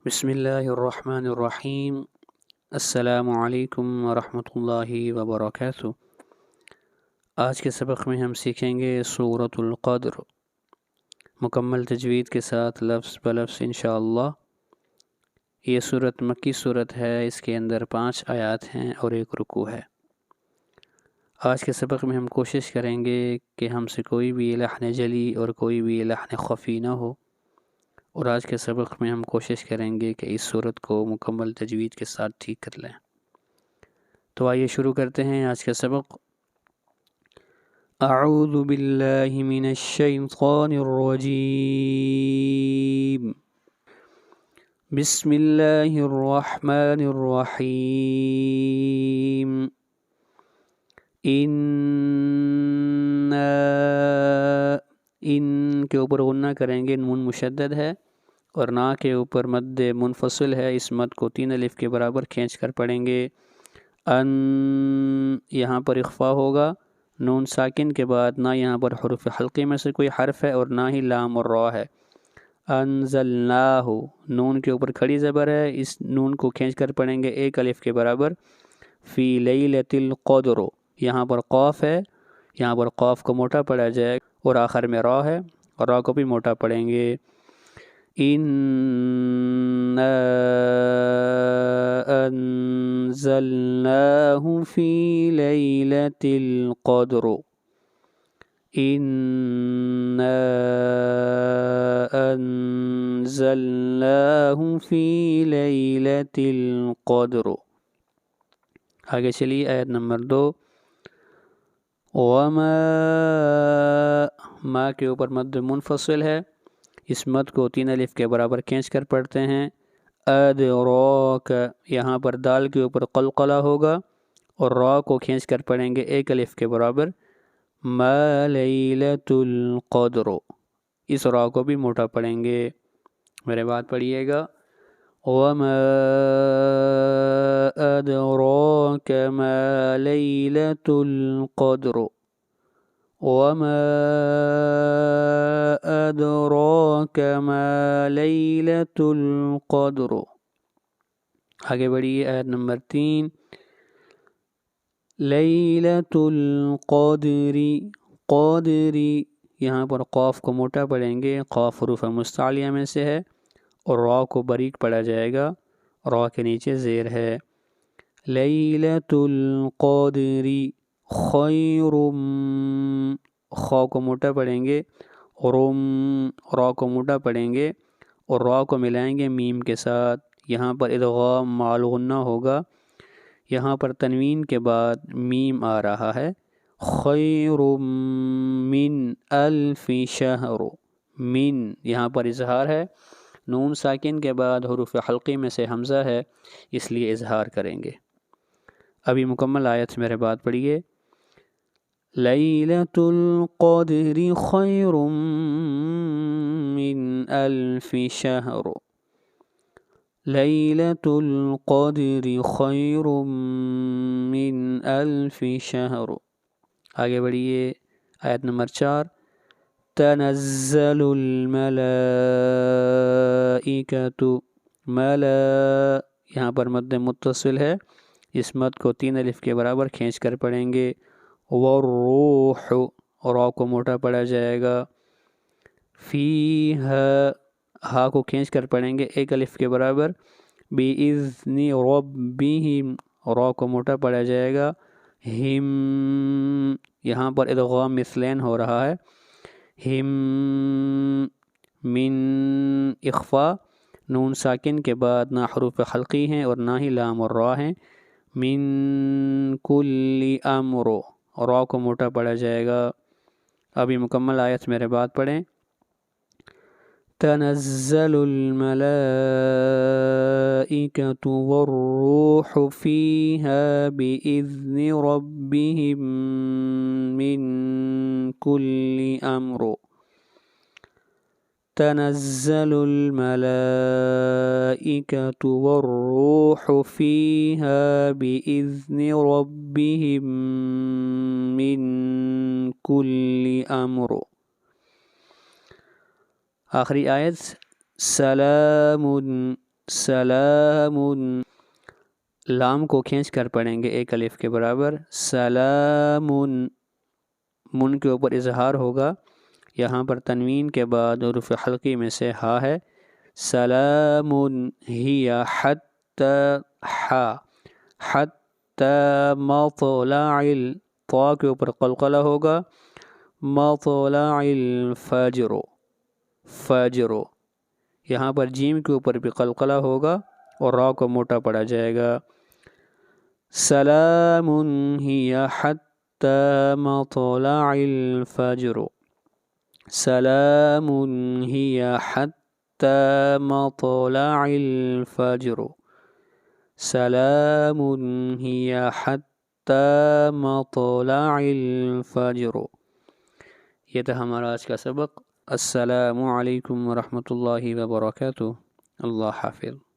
بسم اللہ الرحمن الرحیم۔ السلام علیکم ورحمۃ اللہ وبرکاتہ۔ آج کے سبق میں ہم سیکھیں گے سورۃ القدر مکمل تجوید کے ساتھ لفظ بلفظ انشاءاللہ۔ یہ سورت مکی سورت ہے، اس کے اندر 5 آیات ہیں اور 1 رکوع ہے۔ آج کے سبق میں ہم کوشش کریں گے کہ ہم سے کوئی بھی لحن جلی اور کوئی بھی لحن خفی نہ ہو، اور آج کے سبق میں ہم کوشش کریں گے کہ اس صورت کو مکمل تجوید کے ساتھ ٹھیک کر لیں۔ تو آئیے شروع کرتے ہیں آج کا سبق۔ اعوذ باللہ من الشیطان الرجیم، بسم اللہ الرحمن الرحیم۔ ان کے اوپر غنہ کریں گے، نون مشدد ہے، اور نا کے اوپر مد منفصل ہے، اس مد کو 3 الف کے برابر کھینچ کر پڑھیں گے۔ ان یہاں پر اخفا ہوگا، نون ساکن کے بعد نہ یہاں پر حروف حلقی میں سے کوئی حرف ہے اور نہ ہی لام اور را ہے۔ انزلناہ، نون کے اوپر کھڑی زبر ہے، اس نون کو کھینچ کر پڑھیں گے 1 الف کے برابر۔ فی لیلۃ القدر، یہاں پر قاف ہے، یہاں پر قاف کو موٹا پڑھا جائے اور آخر میں را ہے، اور را کو بھی موٹا پڑھیں گے۔ اِنَّا أَنزَلْنَاهُ فِي لَيْلَةِ الْقَدْرِ، اِنَّا أَنزَلْنَاهُ فِي لَيْلَةِ الْقَدْرِ۔ آگے چلیے آیت نمبر 2۔ وَمَا، ما کے اوپر مد منفصل ہے، اس مد کو 3 الف کے برابر کھینچ کر پڑھتے ہیں۔ ادراک، یہاں پر دال کے اوپر قلقلہ ہوگا اور را کو کھینچ کر پڑھیں گے 1 الف کے برابر۔ ما لیلۃ القدر، اس را کو بھی موٹا پڑھیں گے، میرے بات پڑھیے گا۔ وما ادراک ما لیلۃ القدر، وما ادراک ما لیلۃ القدر۔ آگے بڑھیے آیت نمبر 3۔ لیلۃ القدر، قدری، یہاں پر قاف کو موٹا پڑھیں گے، قاف حروف مستعلیہ میں سے ہے اور را کو باریک پڑھا جائے گا، را کے نیچے زیر ہے۔ لیلۃ القدر خیر، خا کو موٹا پڑھیں گے، رم، را کو موٹا پڑھیں گے اور را کو ملائیں گے میم کے ساتھ، یہاں پر ادغام مع الغنہ ہوگا، یہاں پر تنوین کے بعد میم آ رہا ہے۔ خیر من الف شہر، من یہاں پر اظہار ہے، نون ساکن کے بعد حروف حلقی میں سے حمزہ ہے، اس لیے اظہار کریں گے۔ ابھی مکمل آیت میرے بات پڑھیے۔ لیلۃ القدر خیر من الف شہر، لیلۃ القدر خیر من الف شہر۔ آگے بڑھیے آیت نمبر 4۔ تنزل الملائکۃ، یہاں پر مد متصل ہے، اس مد کو 3 الف کے برابر کھینچ کر پڑھیں گے۔ والروح، را کو موٹا پڑھا جائے گا۔ فیہا، ہا کو کھینچ کر پڑھیں گے 1 الف کے برابر۔ بِإِذْنِ رَبِّهِمْ، را کو موٹا پڑھا جائے گا۔ ہم، یہاں پر ادغام مثلین ہو رہا ہے، ہم، من اخفا، نون ساکن کے بعد نہ حروف حلقی ہیں اور نہ ہی لام اور را ہیں۔ من کل امر، را کو موٹا پڑھا جائے گا۔ ابھی مکمل آیت میرے بات پڑھیں۔ تنزل الملائکۃ والروح فیہا بإذن ربهم من کل امر، تنزل الملائکۃ والروح فیہا بإذن ربهم من کل امر۔ آخری آیت سلام، سلام، لام کو کھینچ کر پڑھیں گے ایک الف کے برابر، سلام، من کے اوپر اظہار ہوگا، یہاں پر تنوین کے بعد حروف حلقی میں سے ہا ہے، سلام ہی حتی حا حتی مطلع طا کے اوپر قلقلہ ہوگا، مطلع الفجر فجر، یہاں پر جیم کے اوپر بھی قلقلہ ہوگا اور را کو موٹا پڑا جائے گا، سلام ہی حتی مطلع الفجر، سلام ہی حتی مطلع الفجر، سلام ہی حتی مطلع الفجر۔ یہ تھا ہمارا آج کا سبق۔ السلام علیکم ورحمۃ اللہ وبرکاتہ۔ اللہ حافظ۔